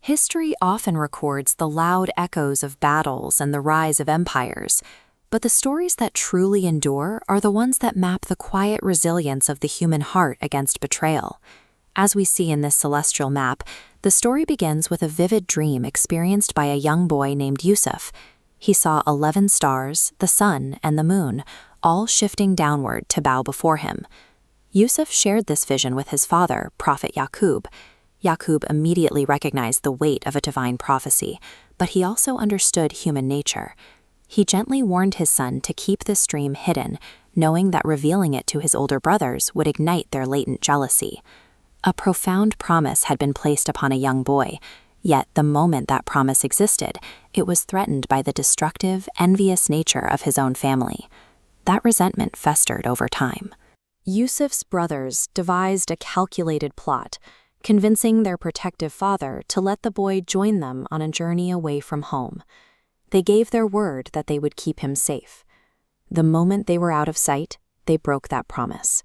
History often records the loud echoes of battles and the rise of empires, but the stories that truly endure are the ones that map the quiet resilience of the human heart against betrayal. As we see in this celestial map, the story begins with a vivid dream experienced by a young boy named Yusuf. He saw 11 stars, the sun, and the moon, all shifting downward to bow before him. Yusuf shared this vision with his father, Prophet Yaqub. Yaqub immediately recognized the weight of a divine prophecy, but he also understood human nature. He gently warned his son to keep this dream hidden, knowing that revealing it to his older brothers would ignite their latent jealousy. A profound promise had been placed upon a young boy, yet the moment that promise existed, it was threatened by the destructive, envious nature of his own family. That resentment festered over time. Yusuf's brothers devised a calculated plot, convincing their protective father to let the boy join them on a journey away from home. They gave their word that they would keep him safe. The moment they were out of sight, they broke that promise.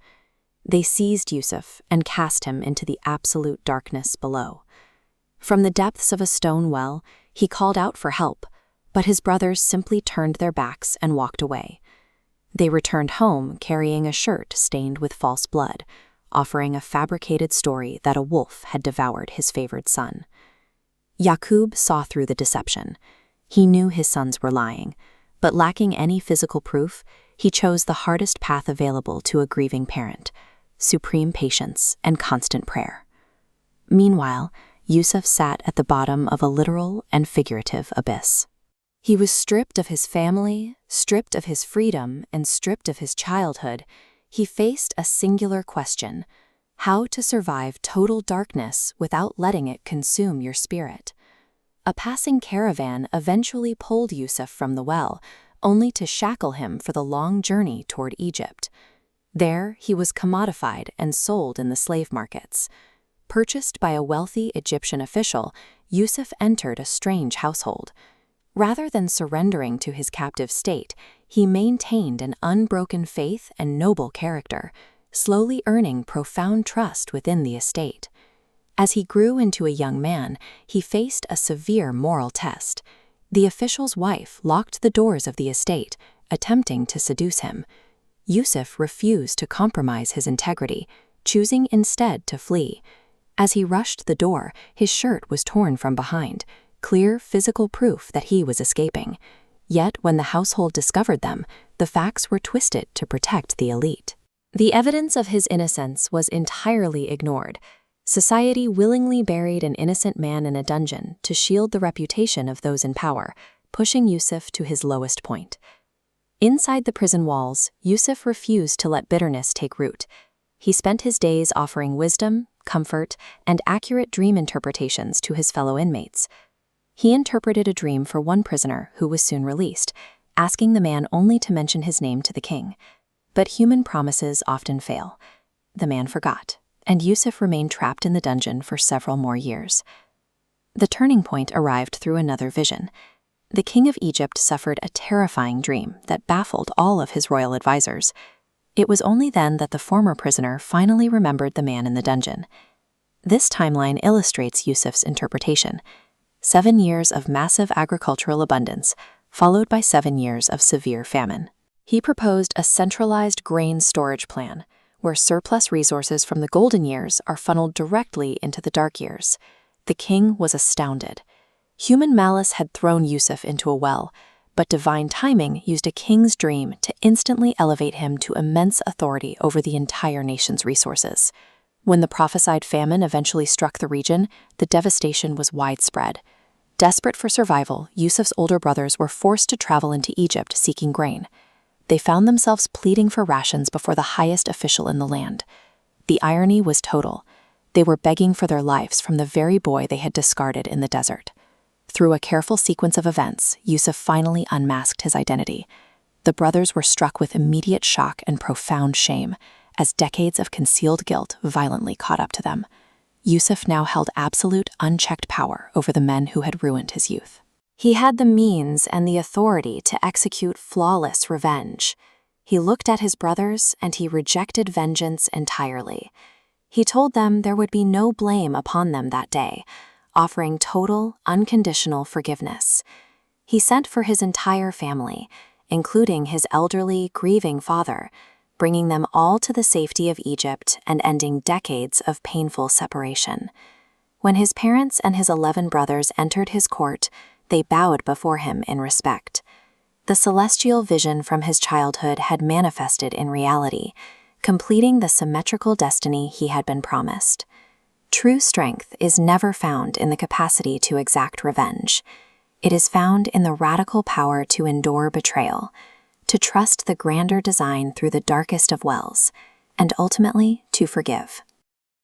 They seized Yusuf and cast him into the absolute darkness below. From the depths of a stone well, he called out for help, but his brothers simply turned their backs and walked away. They returned home carrying a shirt stained with false blood, offering a fabricated story that a wolf had devoured his favored son. Yaqub saw through the deception. He knew his sons were lying, but lacking any physical proof, he chose the hardest path available to a grieving parent: supreme patience and constant prayer. Meanwhile, Yusuf sat at the bottom of a literal and figurative abyss. He was stripped of his family, stripped of his freedom, and stripped of his childhood. He faced a singular question: how to survive total darkness without letting it consume your spirit. A passing caravan eventually pulled Yusuf from the well, only to shackle him for the long journey toward Egypt. There, he was commodified and sold in the slave markets. Purchased by a wealthy Egyptian official, Yusuf entered a strange household. Rather than surrendering to his captive state, he maintained an unbroken faith and noble character, slowly earning profound trust within the estate. As he grew into a young man, he faced a severe moral test. The official's wife locked the doors of the estate, attempting to seduce him. Yusuf refused to compromise his integrity, choosing instead to flee. As he rushed the door, his shirt was torn from behind, clear physical proof that he was escaping. Yet when the household discovered them, the facts were twisted to protect the elite. The evidence of his innocence was entirely ignored. Society willingly buried an innocent man in a dungeon to shield the reputation of those in power, pushing Yusuf to his lowest point. Inside the prison walls, Yusuf refused to let bitterness take root. He spent his days offering wisdom, comfort, and accurate dream interpretations to his fellow inmates. He interpreted a dream for one prisoner who was soon released, asking the man only to mention his name to the king. But human promises often fail. The man forgot, and Yusuf remained trapped in the dungeon for several more years. The turning point arrived through another vision. The king of Egypt suffered a terrifying dream that baffled all of his royal advisors. It was only then that the former prisoner finally remembered the man in the dungeon. This timeline illustrates Yusuf's interpretation: 7 years of massive agricultural abundance, followed by 7 years of severe famine. He proposed a centralized grain storage plan, where surplus resources from the golden years are funneled directly into the dark years. The king was astounded. Human malice had thrown Yusuf into a well, but divine timing used a king's dream to instantly elevate him to immense authority over the entire nation's resources. When the prophesied famine eventually struck the region, the devastation was widespread. Desperate for survival, Yusuf's older brothers were forced to travel into Egypt seeking grain. They found themselves pleading for rations before the highest official in the land. The irony was total. They were begging for their lives from the very boy they had discarded in the desert. Through a careful sequence of events, Yusuf finally unmasked his identity. The brothers were struck with immediate shock and profound shame, as decades of concealed guilt violently caught up to them. Yusuf now held absolute, unchecked power over the men who had ruined his youth. He had the means and the authority to execute flawless revenge. He looked at his brothers and he rejected vengeance entirely. He told them there would be no blame upon them that day. offering total, unconditional forgiveness. He sent for his entire family, including his elderly, grieving father, bringing them all to the safety of Egypt and ending decades of painful separation. When his parents and his 11 brothers entered his court, they bowed before him in respect. The celestial vision from his childhood had manifested in reality, completing the symmetrical destiny he had been promised. True strength is never found in the capacity to exact revenge. It is found in the radical power to endure betrayal, to trust the grander design through the darkest of wells, and ultimately to forgive.